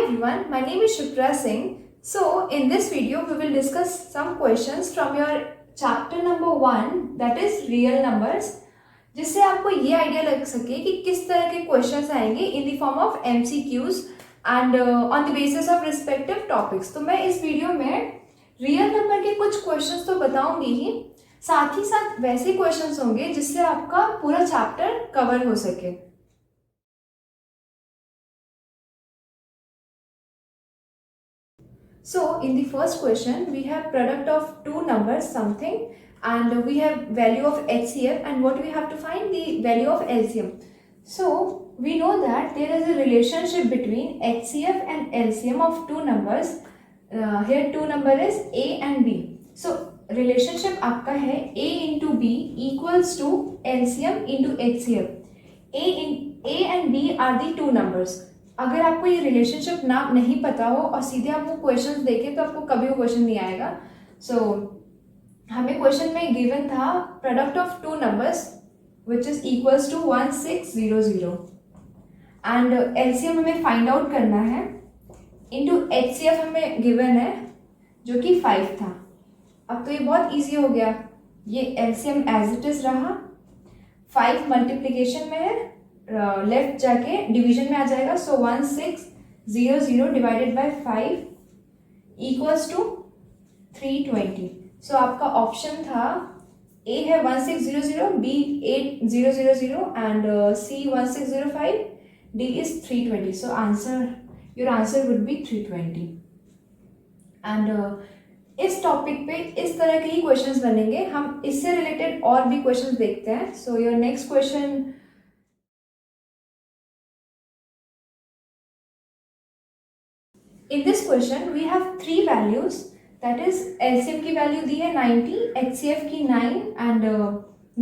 everyone, my name is Shukra Singh. So, in this video, we will discuss some questions from your chapter number 1, that is real numbers, जिससे आपको ये idea लग सके कि किस तरह के क्वेश्चंस आएंगे in the form of MCQs and on the basis of respective topics. तो मैं इस वीडियो में रियल नंबर के कुछ क्वेश्चंस तो बताऊंगी ही साथ वैसे क्वेश्चंस होंगे जिससे आपका पूरा चैप्टर कवर हो सके। So in the first question we have product of two numbers something and we have value of HCF and what we have to find the value of LCM. So we know that there is a relationship between HCF and LCM of two numbers. Here two number is A and B. So relationship आपका है A into B equals to LCM into HCF. A and B are the two numbers. अगर आपको ये relationship ना नहीं पता हो और सीधे आप वो क्वेश्चंस देखें तो आपको कभी वो क्वेश्चन नहीं आएगा। सो हमें क्वेश्चन में गिवन था product of two numbers which is equals to 1600 and LCM हमें फाइंड आउट करना है इनटू एचसीएफ हमें गिवन है जो कि 5 था। अब तो ये बहुत इजी हो गया, ये एलसीएम एज इट इज रहा, 5 मल्टीप्लीकेशन में है, लेफ्ट जाके डिवीजन में आ जाएगा। So 1600 divided by 5 equals to 320। So आपका ऑप्शन था ए है 1600, B 8000 and C 1605, D is 320। So answer your answer would be 320। And इस टॉपिक पे इस तरह के ही क्वेश्चंस बनेंगे। हम इससे रिलेटेड और भी क्वेश्चंस देखते हैं। So your next question, in this question we have three values, that is LCM की वैल्यू दी है 90, HCF की 9 एंड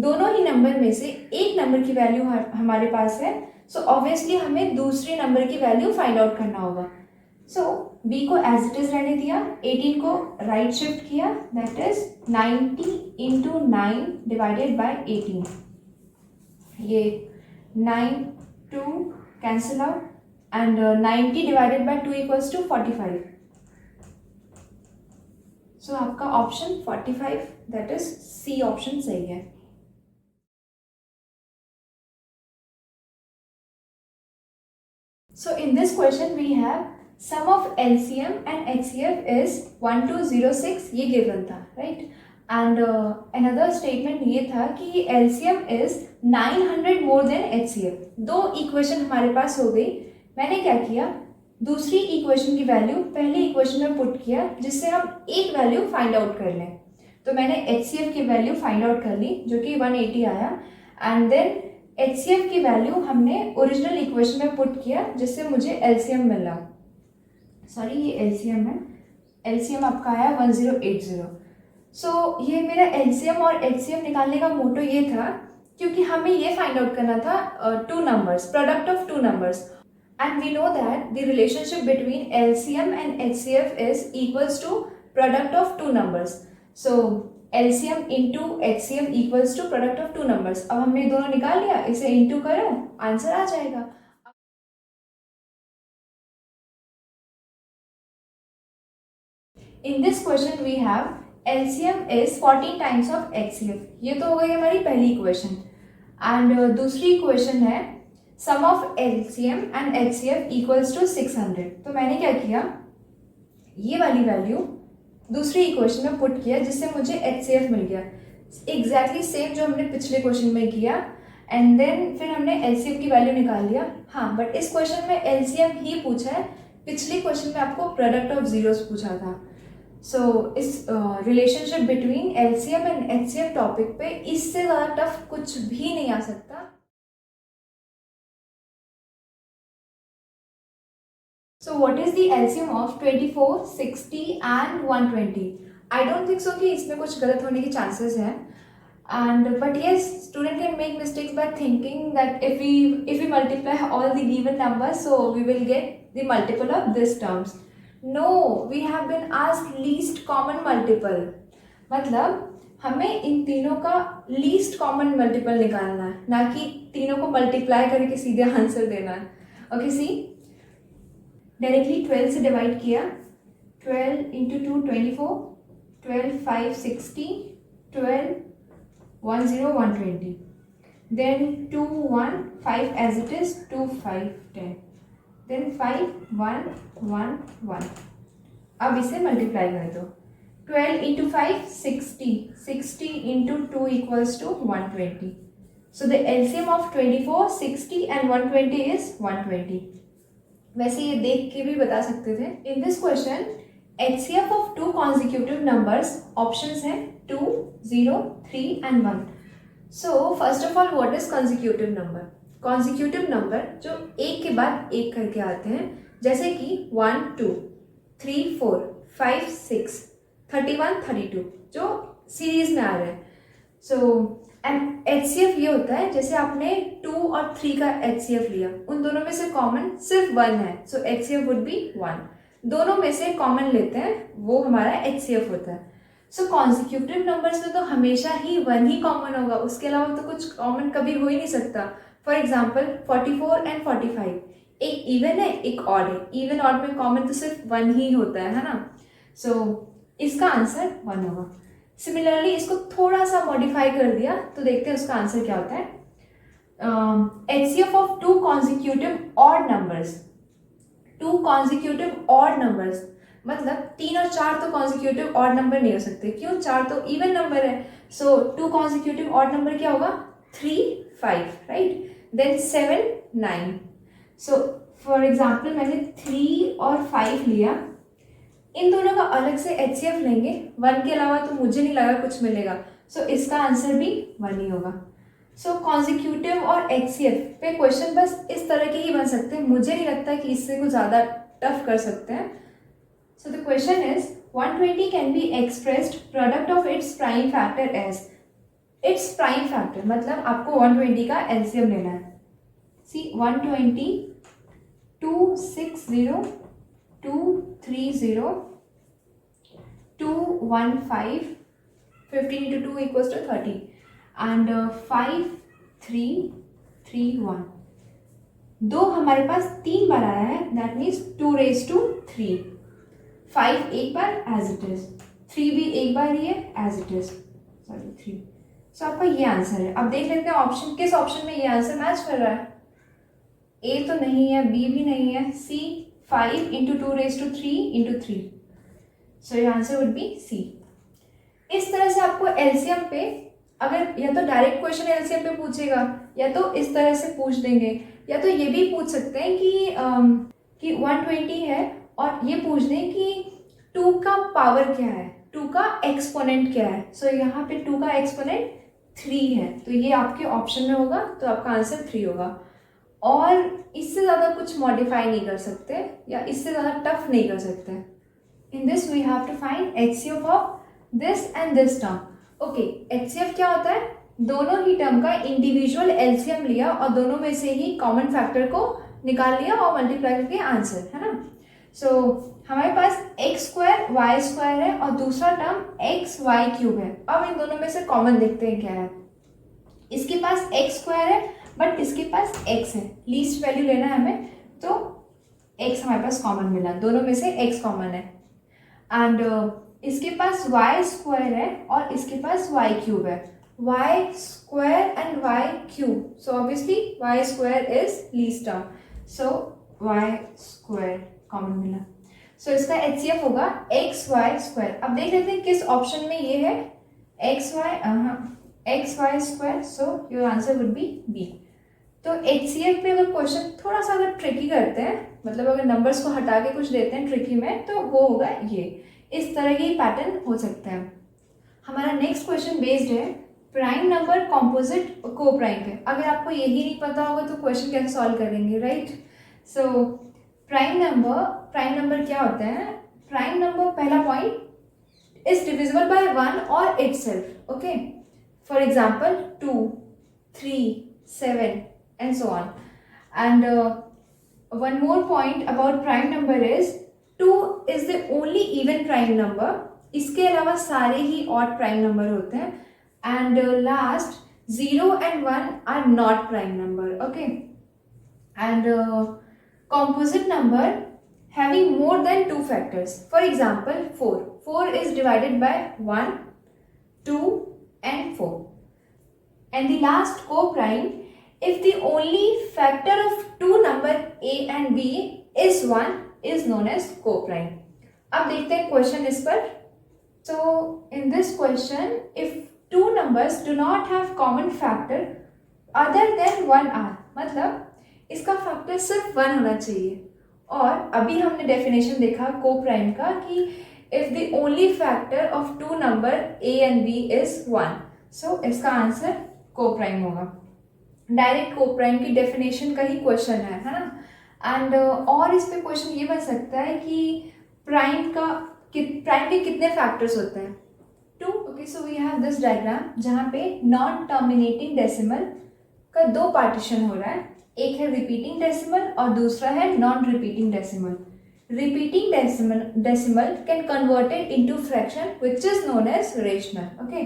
दोनों ही नंबर में से एक नंबर की वैल्यू हमारे पास है। सो ऑब्वियसली हमें दूसरे नंबर की वैल्यू फाइंड आउट करना होगा। सो B को एज इट इज रहने दिया, 18 को राइट शिफ्ट किया, that is 90 into 9 divided by 18। ये 9 2 cancel out and 90 divided by 2 equals to 45. So आपका option 45 that is C option सही है। So in this question we have sum of LCM and HCF is 1206, ये given था, right? And another statement ये था कि LCM is 900 more than HCF। दो equation हमारे पास हो गई। मैंने क्या किया, दूसरी इक्वेशन की वैल्यू पहली इक्वेशन में पुट किया जिससे हम एक वैल्यू फाइंड आउट कर लें। तो मैंने HCF की वैल्यू फाइंड आउट कर ली जो कि 180 आया एंड देन HCF की वैल्यू हमने ओरिजिनल इक्वेशन में पुट किया जिससे मुझे LCM मिला। सॉरी ये LCM है, LCM आपका आया 1080। सो ये मेरा LCM और HCF निकालने का मोटो ये था क्योंकि हमें ये फाइंड आउट करना था two numbers, product of two numbers. And we know that the relationship between LCM and HCF is equals to product of two numbers. So LCM into HCF equals to product of two numbers. अब हमने दोनों निकाल लिया, इसे into करो, answer आ जाएगा। In this question we have LCM is 14 times of HCF। ये तो हो गई हमारी पहली इक्वेशन। एंड दूसरी इक्वेशन है sum of LCM and HCF equals to 600। तो मैंने क्या किया, ये वाली वैल्यू दूसरी इक्वेशन में पुट किया जिससे मुझे HCF मिल गया, एग्जैक्टली सेम जो हमने पिछले क्वेश्चन में किया। एंड देन फिर हमने LCM की वैल्यू निकाल लिया। हाँ, बट इस क्वेश्चन में LCM ही पूछा है, पिछले क्वेश्चन में आपको प्रोडक्ट ऑफ जीरोस पूछा था। सो इस relationship between LCM and HCF topic पे इससे ज़्यादा टफ कुछ भी नहीं आ सकता। So what is the LCM of 24, 60 and 120? I don't think so कि इसमें कुछ गलत होने की chances हैं। And but yes, student can make mistakes by thinking that if we multiply all the given numbers, so we will get the multiple of this terms. No, we have been asked least common multiple. मतलब हमें इन तीनों का least common multiple निकालना है, ना कि तीनों को multiply करके सीधे आंसर देना है। Okay, see? डायरेक्टली 12 से डिवाइड किया, 12 into 2 24, 12 5 60, 12 1 0 120, then 2 1 5 as it is, 2 5 10, then 5 1 1 1. अब इसे मल्टीप्लाई कर दो, 12 into 5 60, 60 into 2 equals to 120. So the LCM of 24, 60 and 120 is 120. वैसे ये देख के भी बता सकते थे. In this question, HCF of two consecutive numbers, options हैं 2, 0, 3 and 1. So first of all, what is consecutive number? Consecutive number जो एक के बाद एक करके आते हैं, जैसे कि 1, 2, 3, 4, 5, 6, 31, 32 जो सीरीज में आ रहे हैं. सो एंड HCF ये होता है जैसे आपने 2 और 3 का HCF लिया, उन दोनों में से कॉमन सिर्फ 1 है, सो HCF वुड बी 1. दोनों में से कॉमन लेते हैं, वो हमारा HCF होता है. सो कॉन्सिक्यूटिव नंबर्स में तो हमेशा ही 1 ही कॉमन होगा, उसके अलावा तो कुछ कॉमन कभी हो ही नहीं सकता. फॉर एग्जाम्पल 44 एंड 45, एक इवन है एक ऑड है. इवन ऑड में कॉमन तो सिर्फ 1 ही होता है ना. सो इसका आंसर 1 होगा. सिमिलरली इसको थोड़ा सा मॉडिफाई कर दिया तो देखते हैं उसका आंसर क्या होता है. HCF of to consecutive odd numbers. To consecutive odd numbers मतलब 3 और 4 तो कॉन्सिक्यूटिव ऑड नंबर नहीं हो सकते, क्यों? 4 तो इवन नंबर है. So two consecutive odd number क्या होगा? 3 5, right. Then 7 9. So for example मैंने 3 और 5 लिया, इन दोनों का अलग से HCF लेंगे, 1 के अलावा तो मुझे नहीं लगा कुछ मिलेगा. सो इसका आंसर भी 1 ही होगा. सो कॉन्सिक्यूटिव और HCF पे क्वेश्चन बस इस तरह के ही बन सकते हैं, मुझे नहीं लगता कि इससे कुछ ज़्यादा टफ कर सकते हैं. So the question is 120 can be expressed product of its prime factor as. Its prime factor मतलब आपको 120 का LCM लेना है. सी 120, 260, 230, 215, 15 into 2 equals to 30 and 5 3 3 1. दो हमारे पास 3 बार आया है, दैट मीन्स 2 raised to 3. 5 एक बार एज इट इज, 3 भी एक बार ही है एज इट इज, सॉरी 3. सो आपका ये आंसर है. अब देख लेते हैं ऑप्शन, किस ऑप्शन में ये आंसर मैच कर रहा है. A तो नहीं है, B भी नहीं है, C 5 into 2 raised to 3 into 3. So your answer would be C. इस तरह से आपको LCM पे अगर या तो डायरेक्ट क्वेश्चन LCM पे पूछेगा या तो इस तरह से पूछ देंगे, या तो ये भी पूछ सकते हैं कि 120 है और ये पूछ दें कि 2 का पावर क्या है, 2 का एक्सपोनेंट क्या है. सो यहाँ पे 2 का एक्सपोनेंट 3 है, तो ये आपके ऑप्शन में होगा, तो आपका आंसर 3 होगा. और इससे ज़्यादा कुछ मॉडिफाई नहीं कर सकते या इससे ज़्यादा टफ नहीं कर सकते. In this we have to find HCF of this and this term. Okay, HCF क्या होता है? दोनों ही टर्म का इंडिविजुअल LCM लिया और दोनों में से ही कॉमन फैक्टर को निकाल लिया और मल्टीप्लाई करके आंसर, है ना. सो हमारे पास x² y² है और दूसरा टर्म xy³ है. अब इन दोनों में से कॉमन देखते हैं क्या है. इसके पास x² है बट इसके पास x है, लीस्ट वैल्यू लेना है हमें, तो x हमारे पास कॉमन मिला, दोनों में से x कॉमन है. एंड इसके पास y² है और इसके पास y³ है. y² and y³, so obviously y² is least term, so y² common मिला. सो इसका HCF होगा xy². अब देख लेते हैं किस ऑप्शन में ये है, xy², so your answer would B B. तो HCF पे अगर क्वेश्चन थोड़ा सा अगर ट्रिकी करते हैं, मतलब अगर नंबर्स को हटा के कुछ देते हैं ट्रिकी में, तो वो होगा ये. इस तरह की पैटर्न हो सकता है. हमारा नेक्स्ट क्वेश्चन बेस्ड है प्राइम नंबर कॉम्पोजिट को प्राइम पे. अगर आपको यही नहीं पता होगा तो क्वेश्चन कैसे सॉल्व करेंगे, राइट. सो प्राइम नंबर क्या होता है? प्राइम नंबर पहला पॉइंट इज डिविजिबल बाय 1 और itself. Okay, for example 2, 3, 7 and so on. And one more point about prime number is 2 is the only even prime number. इसके अलावा सारे ही odd prime number होते हैं. And last 0 and 1 are not prime number. Okay. And composite number having more than two factors. For example, 4. 4 is divided by 1, 2 and 4. And the last co-prime, if the only factor of two number a and b is 1, is known as co-prime. अब देखते हैं question इस पर. So in this question, if two numbers do not have common factor other than 1 are, मतलब इसका factor सिर्फ 1 होना चाहिए. और अभी हमने डेफिनेशन देखा को-प्राइम का कि if the only factor of two number a and b is 1, so इसका आंसर को-प्राइम होगा. डायरेक्ट को-प्राइम की डेफिनेशन का ही क्वेश्चन है ना. एंड और इस पे क्वेश्चन ये बन सकता है कि प्राइम के कितने फैक्टर्स होते हैं. 2. Okay, so we have this diagram जहाँ पे नॉन टर्मिनेटिंग डेसिमल का दो पार्टीशन हो रहा है. एक है रिपीटिंग डेसिमल और दूसरा है non repeating decimal. Repeating decimal can converted into fraction which is known as rational. Okay,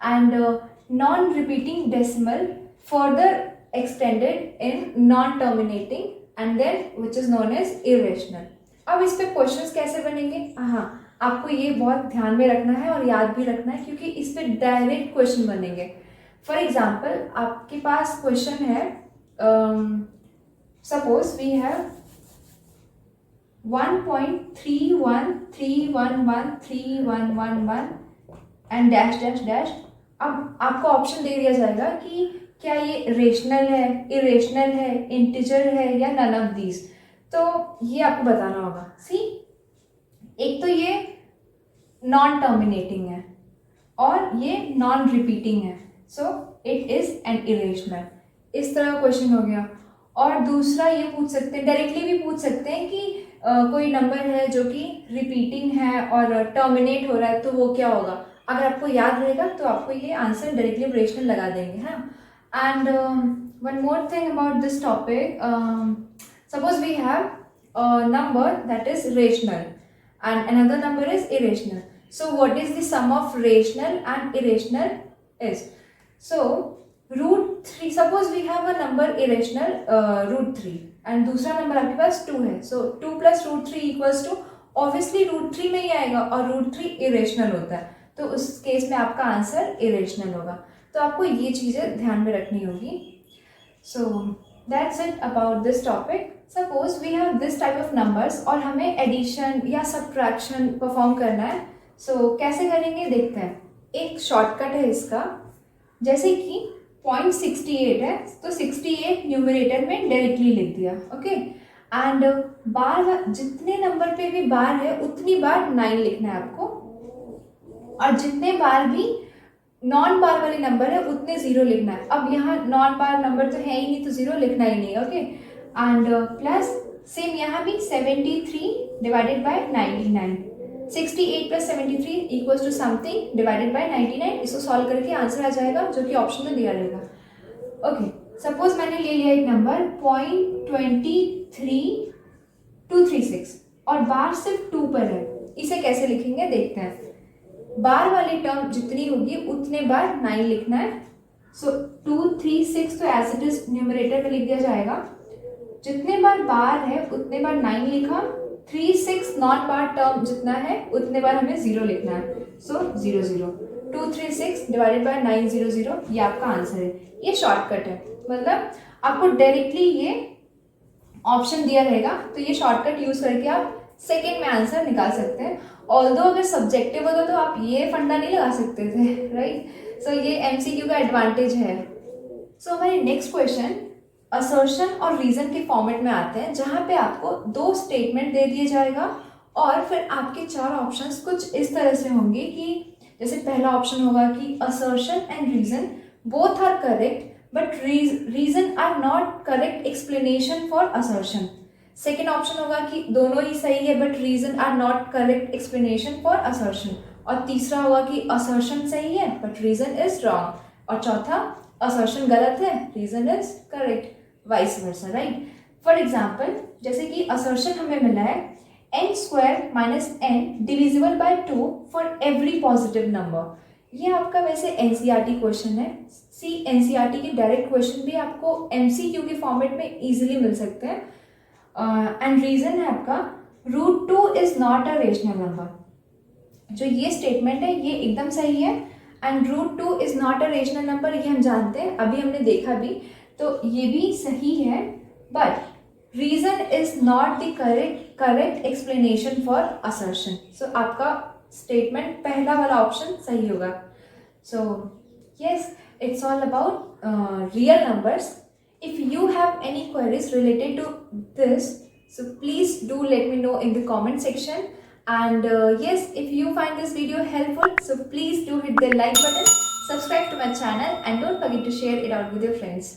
and non repeating decimal further extended in non terminating and then which is known as irrational. अब इस पे questions कैसे बनेंगे? हाँ, आपको ये बहुत ध्यान में रखना है और याद भी रखना है क्योंकि इस पे डायरेक्ट क्वेश्चन बनेंगे. फॉर एग्जाम्पल, आपके पास क्वेश्चन है, suppose we have 1.31311311 and dash dash dash. अब आपको ऑप्शन दे दिया जाएगा कि क्या ये रेशनल है, इरेशनल है, इंटीजर है या नन ऑफ दीज. तो ये आपको बताना होगा. सी, एक तो ये नॉन टर्मिनेटिंग है और ये नॉन रिपीटिंग है, so it is an irrational. इस तरह क्वेश्चन हो गया. और दूसरा ये पूछ सकते हैं, डायरेक्टली भी पूछ सकते हैं कि कोई नंबर है जो कि रिपीटिंग है और टर्मिनेट हो रहा है, तो वो क्या होगा. अगर आपको याद रहेगा तो आपको ये आंसर डायरेक्टली रेशनल लगा देंगे. हाँ, and one more thing about this topic, suppose we have number that is rational and another number is irrational. So what is the sum of rational and irrational is? So root 3, suppose we have a number irrational root 3 and दूसरा number आपके पास 2 है. So 2 plus root 3 equals to, obviously root 3 में ही आएगा और root 3 irrational होता है, तो उस केस में आपका आंसर irrational होगा. तो आपको ये चीज़ें ध्यान में रखनी होगी. So that's it about this topic. Suppose we have this type of numbers और हमें एडिशन या सब्ट्रैक्शन परफॉर्म करना है. सो कैसे करेंगे देखते हैं. एक शॉर्टकट है इसका, जैसे कि 0.68 है तो 68 न्यूमरेटर में डायरेक्टली लिख दिया. ओके, एंड बार जितने नंबर पे भी बार है उतनी बार 9 लिखना है आपको, और जितने बार भी नॉन बार वाले नंबर है उतने 0 लिखना है. अब यहाँ नॉन बार नंबर तो है ही नहीं तो 0 लिखना ही नहीं. ओके, एंड प्लस सेम यहाँ भी 73 divided by 99. 68 plus 73 equals to something divided by 99. इसको सॉल्व करके आंसर आ जाएगा जो कि ऑप्शन में दिया रहेगा. ओके, सपोज मैंने ले लिया एक नंबर 0.23236 और बार सिर्फ 2 पर है. इसे कैसे लिखेंगे देखते हैं. बार वाली टर्म जितनी होगी उतने बार 9 लिखना है. सो 236 तो एज इट इज न्यूमरेटर में लिख दिया जाएगा. जितने बार बार है उतने बार 9 लिखा. 36 नॉन बार टर्म जितना है उतने बार हमें 0 लिखना है. सो 0 0 236 डिवाइडेड बाय 900, ये आपका आंसर है. ये शॉर्टकट है, मतलब आपको डायरेक्टली ये ऑप्शन दिया रहेगा तो ये शॉर्टकट यूज करके आप सेकेंड में आंसर निकाल सकते हैं. ऑल्दो अगर सब्जेक्टिव होता तो आप ये फंडा नहीं लगा सकते थे, राइट. सो ये एमसीक्यू का एडवांटेज है. सो हमारे नेक्स्ट क्वेश्चन असर्शन और रीजन के फॉर्मेट में आते हैं, जहाँ पे आपको 2 स्टेटमेंट दे दिया जाएगा और फिर आपके 4 ऑप्शंस कुछ इस तरह से होंगे कि जैसे पहला ऑप्शन होगा कि assertion and reason both are correct but reason are not correct explanation for assertion. Second option होगा कि दोनों ही सही है but reason are not correct explanation for assertion. और तीसरा होगा कि असर्शन सही है बट रीजन इज रॉन्ग. और चौथा, असर्शन गलत है, reason is correct, vice versa, right. For example, जैसे कि असर्शन हमें मिला है n² - n divisible by 2 for every positive number. ये आपका वैसे एनसीईआरटी क्वेश्चन है. एनसीईआरटी के डायरेक्ट क्वेश्चन भी आपको एमसीक्यू के फॉर्मेट में इजीली मिल सकते हैं. एंड रीजन है आपका root 2 is not a rational number. जो ये स्टेटमेंट है ये एकदम सही है। And root 2 is not a rational number, ये हम जानते हैं, अभी हमने देखा भी, तो ये भी सही है। But reason is not the correct explanation for assertion. So आपका स्टेटमेंट पहला वाला ऑप्शन सही होगा। सो yes, it's all about real numbers. If you have any queries related to this, so please do let me know in the comment section. And yes, if you find this video helpful, so please do hit the like button, subscribe to my channel, and don't forget to share it out with your friends.